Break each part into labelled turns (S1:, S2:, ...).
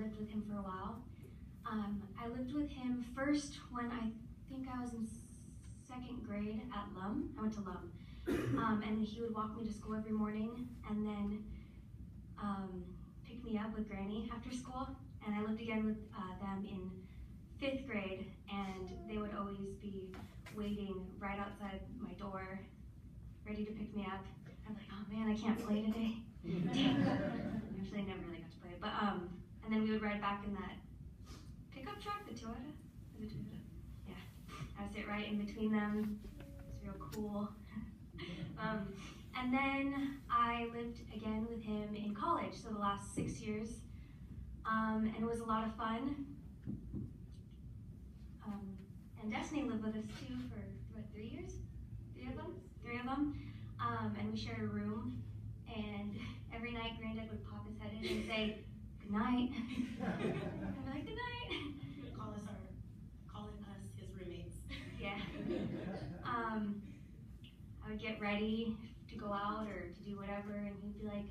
S1: lived with him for a while. I lived with him first when I think I was in second grade at Lum. I went to Lum. And he would walk me to school every morning and then pick me up with Granny after school. And I lived again with them in 5th grade, and they would always be waiting right outside my door, ready to pick me up. I'm like, oh man, I can't play today. Actually, I never really got to play, but and then we would ride back in that pickup truck, the Toyota. Is it Toyota? Yeah, I would sit right in between them. It's real cool. And then I lived again with him in college, so the last 6 years, and it was a lot of fun. And Destiny lived with us too for, what, 3 years? 3 of them? 3 of them. And we shared a room, and every night Granddad would pop his head in and say, good night. And we're like, good night.
S2: He would calling us his roommates.
S1: Yeah. I would get ready to go out or to do whatever, and he'd be like,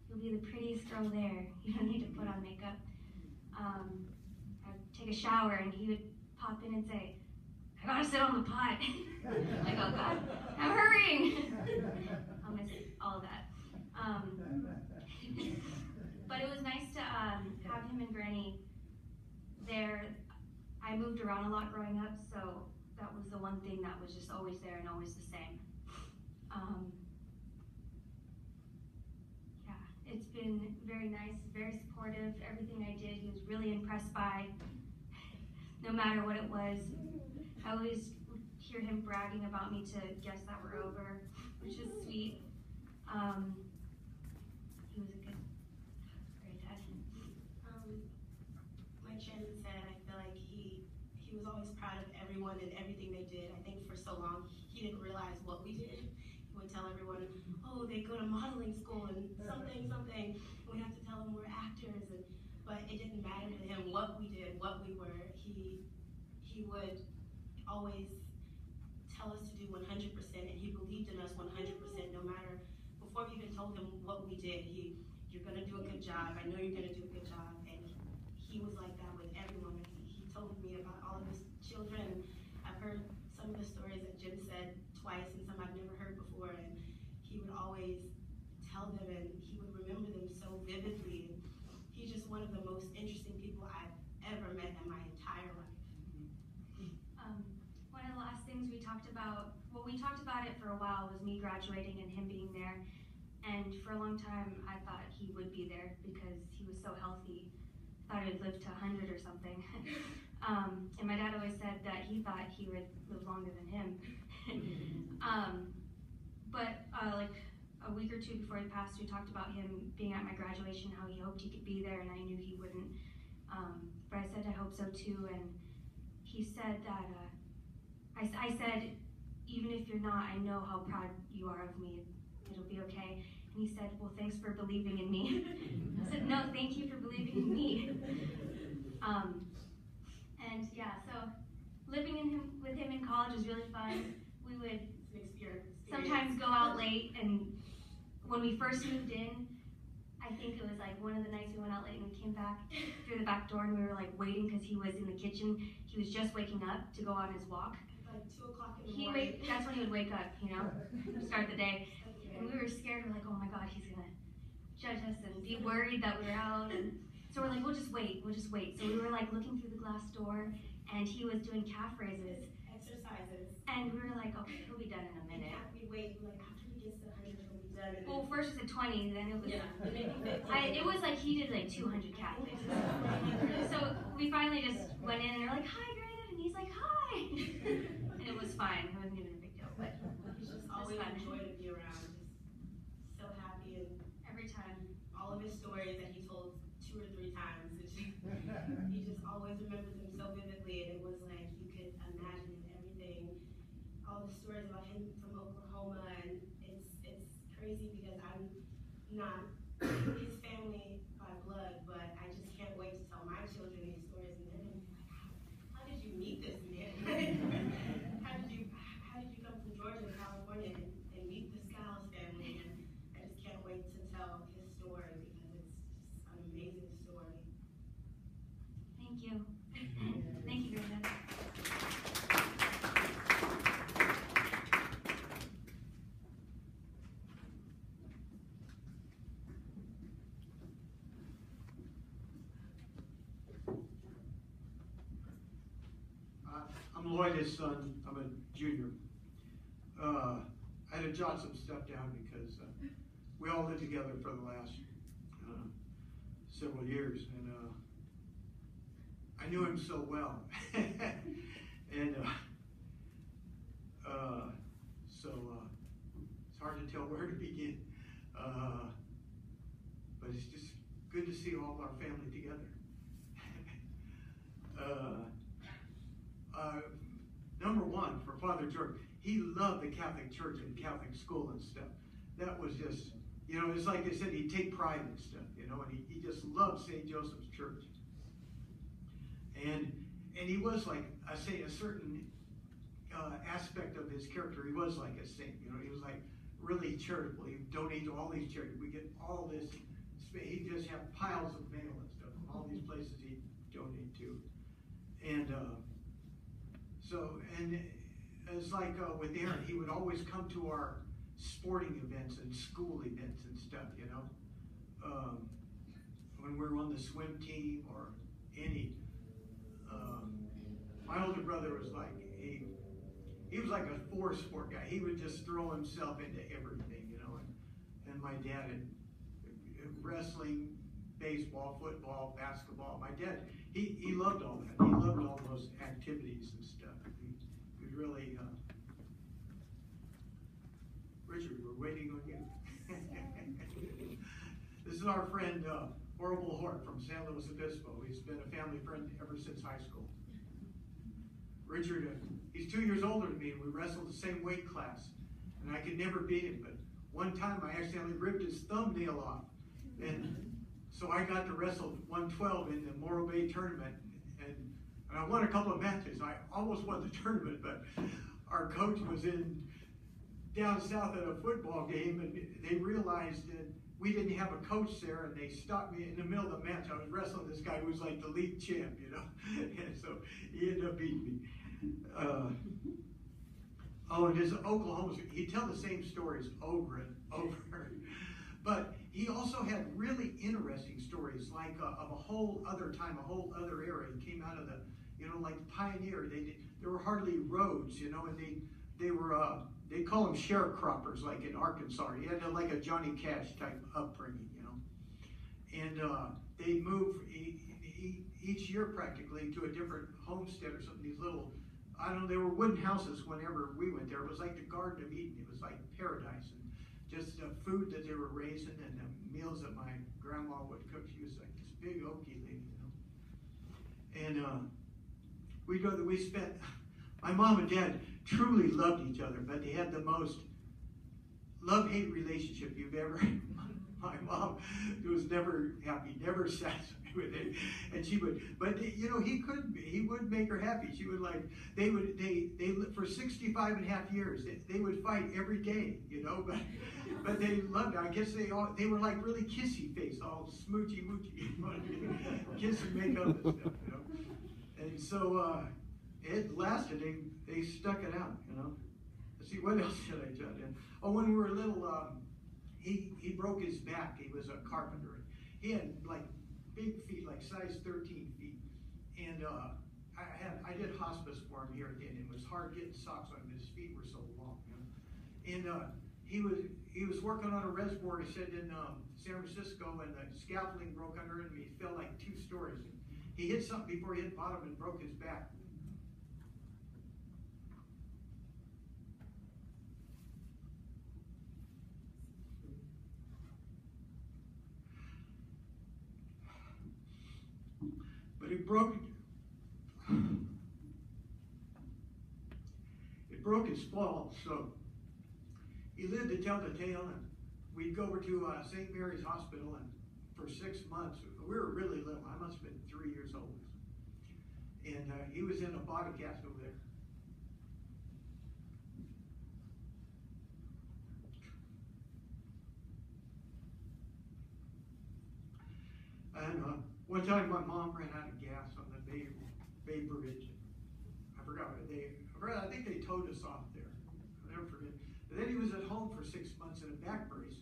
S1: you'll be the prettiest girl there. You don't need to put on makeup. I'd take a shower, and he would pop in and say, I gotta sit on the pot. Like, oh God, I'm hurrying. I'll miss all of that. But it was nice to have him and Granny there. I moved around a lot growing up, so that was the one thing that was just always there and always the same. Yeah, it's been very nice, very supportive. Everything I did, he was really impressed by, no matter what it was. I always hear him bragging about me to guests that were over, which is sweet. He was a great dad.
S2: Like Shannon said, I feel like he was always proud of everyone and everything they did. I think for so long, he didn't realize what we did. He would tell everyone, oh, they go to modeling school and something. And we have to tell them we're actors. But it didn't matter to him what we did, what we were. He would always tell us to do 100%, and he believed in us 100%, no matter, before we even told him what we did, you're gonna do a good job, I know you're gonna do a good job, and he was like that with everyone. He told me about all of his children. I've heard some of the stories that Jim said twice, and some I've never heard before, and he would always tell them, and he would remember them so vividly. He's just one of the most interesting people I've ever met in my entire life.
S1: One of the last things we talked about, well, we talked about it for a while, was me graduating and him being there. And for a long time, I thought he would be there because he was so healthy. I thought he'd live to 100 or something. And my dad always said that he thought he would live longer than him. But like a week or two before he passed, we talked about him being at my graduation, how he hoped he could be there, and I knew he wouldn't. But I said I hope so too, and he said that, I said, even if you're not, I know how proud you are of me. It'll be okay. And he said, well, thanks for believing in me. I said, no, thank you for believing in me. And yeah, so living with him in college was really fun. We would sometimes go out late, and when we first moved in, I think it was like one of the nights we went out late and we came back through the back door, and we were like waiting because he was in the kitchen. He was just waking up to go on his walk.
S2: Like 2 o'clock in the morning.
S1: That's when he would wake up, to start the day. And we were scared. We're like, oh my God, he's gonna judge us and be worried that we're out. And so we're like, we'll just wait. So we were like looking through the glass door, and he was doing calf raises.
S2: Exercises.
S1: And we were like, okay, he'll be done in a minute.
S2: We wait, like after he gets to 100, he'll be done.
S1: Well, first it was 20, then it was,
S2: it
S1: was like he did like 200 calf raises. So we finally just went in and we're like, hi, Granddad, and he's like, hi. And it was fine. It wasn't even a big deal, but
S2: he's just always a joy to be around. Just so happy, and
S1: every time.
S2: All of his stories that he told 2 or 3 times, he just always remembers them so vividly, and it was like you could imagine everything. All the stories about him from Oklahoma, and it's crazy because I'm not his family by blood, but I just can't wait to tell my children these stories, and they're gonna be like, how did
S3: I'm Loyd's son. I'm a junior. I had to jot some stuff down because we all lived together for the last several years, and I knew him so well. And so it's hard to tell where to begin. But it's just good to see all of our family together. Number one, for Father George, he loved the Catholic Church and Catholic school and stuff. That was just, you know, it's like I said, he'd take pride in stuff, you know, and he just loved St. Joseph's Church. And he was like, I say, a certain aspect of his character, he was like a saint, you know, he was like really charitable. He donated to all these charities. We get all this, he'd just have piles of mail and stuff from all these places he'd donate to. And and it's like with Aaron, he would always come to our sporting events and school events and stuff, you know. When we were on the swim team or any. My older brother was like, he was like a four-sport guy. He would just throw himself into everything, you know. And my dad had wrestling, baseball, football, basketball. My dad, he loved all that. He loved all those activities and stuff. He really, Richard, we're waiting on you. This is our friend, Horrible Hort from San Luis Obispo. He's been a family friend ever since high school. Richard, he's 2 years older than me, and we wrestled the same weight class. And I could never beat him, but one time I accidentally ripped his thumbnail off. And so I got to wrestle 112 in the Morro Bay tournament, and I won a couple of matches. I almost won the tournament, but our coach was down south at a football game, and they realized that we didn't have a coach there, and they stopped me in the middle of the match. I was wrestling this guy who was like the league champ, you know, and so he ended up beating me. And his Oklahoma, he'd tell the same stories over and over. But he also had really interesting stories, like of a whole other time, a whole other era. He came out of the, you know, like Pioneer. There were hardly roads, you know, and they were, they call them sharecroppers, like in Arkansas. He had like a Johnny Cash type upbringing, you know. And they moved each year practically to a different homestead or something. These little, I don't know, they were wooden houses whenever we went there. It was like the Garden of Eden. It was like paradise. And just the food that they were raising and the meals that my grandma would cook. She was like this big oaky lady, you know. And we spent, my mom and dad truly loved each other, but they had the most love-hate relationship you've ever. My mom was never happy, never satisfied with it, and she would. But you know, he would make her happy. She would like they for 65 and a half years they would fight every day, you know. But they loved it. I guess they were like really kissy face, all smoochy moochy, you know, kiss and make up and stuff, you know. And so it lasted. They stuck it out, you know. Let's see, what else did I jot in? Oh, when we were little, he broke his back. He was a carpenter. He had like big feet, like size 13 feet. And I did hospice for him here at the end. It was hard getting socks on him. His feet were so long, you know. And he was working on a reservoir, he said, in San Francisco, and the scaffolding broke under him. He fell like 2 stories. He hit something before he hit bottom and broke his back. But it broke his fall, so he lived to tell the tale, and we'd go over to St. Mary's Hospital, and for 6 months, we were really little. I must have been 3 years old. And he was in a body cast over there. And one time my mom ran out of gas on the Bay Bridge. I forgot what I think they towed us off there. I'll never forget. And then he was at home for 6 months in a back brace.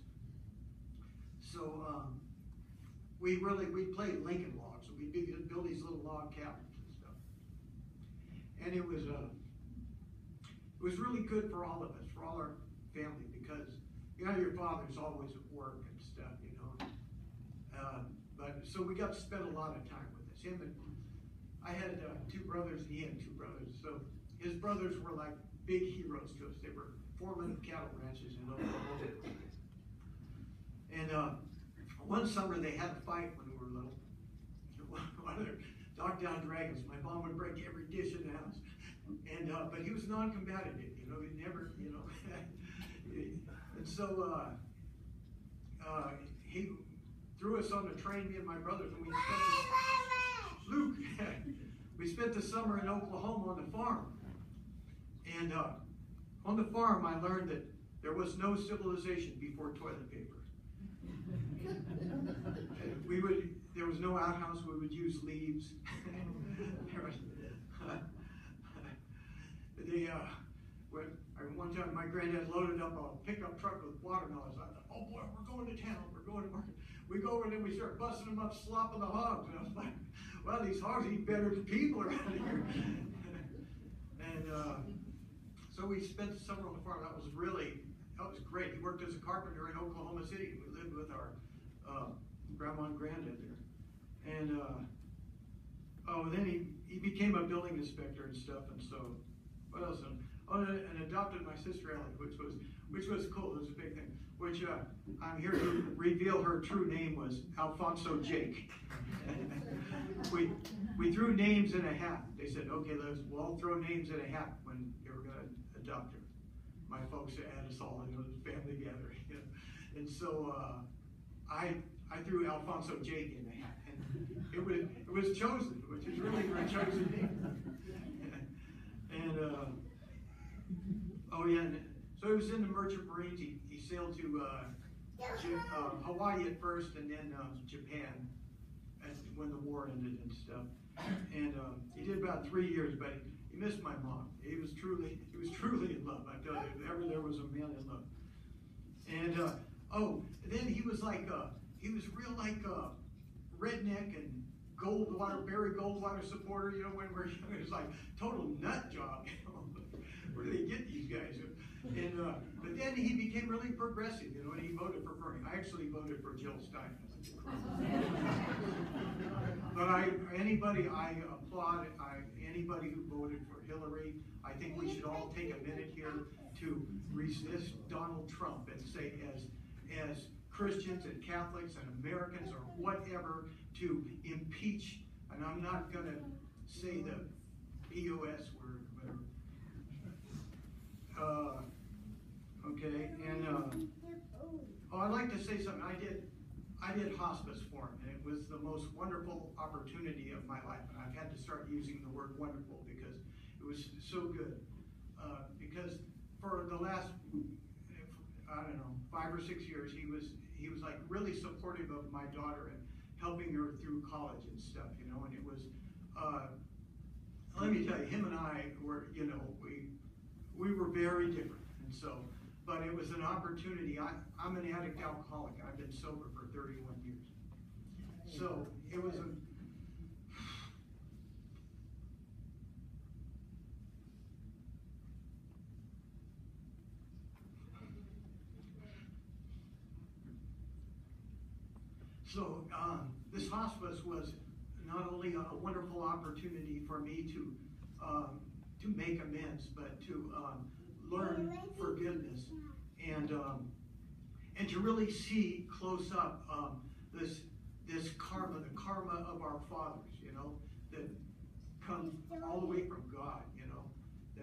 S3: So we played Lincoln logs. So we'd build these little log cabins and stuff. and it was really good for all of us, for all our family, because your father's always at work and stuff, but so we got to spend a lot of time with us. Him and I had two brothers, and he had two brothers. So his brothers were like big heroes to us. They were foremen of cattle ranches in Oklahoma. And one summer they had a fight when we were little. One of their knockdown dragons. My mom would break every dish in the house. And but he was non-combative. He never, and so he threw us on the train, me and my brothers, and we spent the summer in Oklahoma on the farm. And on the farm, I learned that there was no civilization before toilet paper. There was no outhouse. We would use leaves. One time my granddad loaded up a pickup truck with watermelons. I thought, oh boy, we're going to town. We're going to market. We go over and we start busting them up, slopping the hogs. And I was like, well, these hogs eat better than people around here. And so we spent the summer on the farm. That was great. He worked as a carpenter in Oklahoma City. We lived with our grandma and granddad there. And then he became a building inspector and stuff. And so, what else? And adopted my sister Ellie, which was cool. It was a big thing. Which I'm here to reveal her true name was Alfonso Jake. we threw names in a hat. They said, okay, we'll all throw names in a hat when they were going to adopt her. My folks had us all in a family gathering. And so I threw Alfonso Jake in the hat, and it was chosen, which is really a chosen name. And so he was in the Merchant Marines. He sailed to Hawaii at first, and then Japan when the war ended and stuff. And he did about 3 years, but he missed my mom. He was truly in love. I tell you, if ever there was a man in love. And then he was real like redneck and Barry Goldwater supporter. When we're young, it was like total nut job. Where do they get these guys? And but then he became really progressive, and he voted for Bernie. I actually voted for Jill Stein. But I applaud anybody who voted for Hillary. I think we should all take a minute here to resist Donald Trump and say, as Christians and Catholics and Americans or whatever, to impeach. And I'm not going to say the POS word, whatever. Okay, and I'd like to say something. I did hospice for him, and it was the most wonderful opportunity of my life. And I've had to start using the word wonderful because it was so good. Because for the last, 5 or 6 years, he was like really supportive of my daughter and helping her through college and stuff, and it was, let me tell you, him and I were, we were very different, and so, but it was an opportunity. I'm an addict alcoholic. I've been sober for 31 years. So it was this hospice was not only a wonderful opportunity for me to make amends, but to learn forgiveness and to really see close up this karma, the karma of our fathers, that comes all the way from God.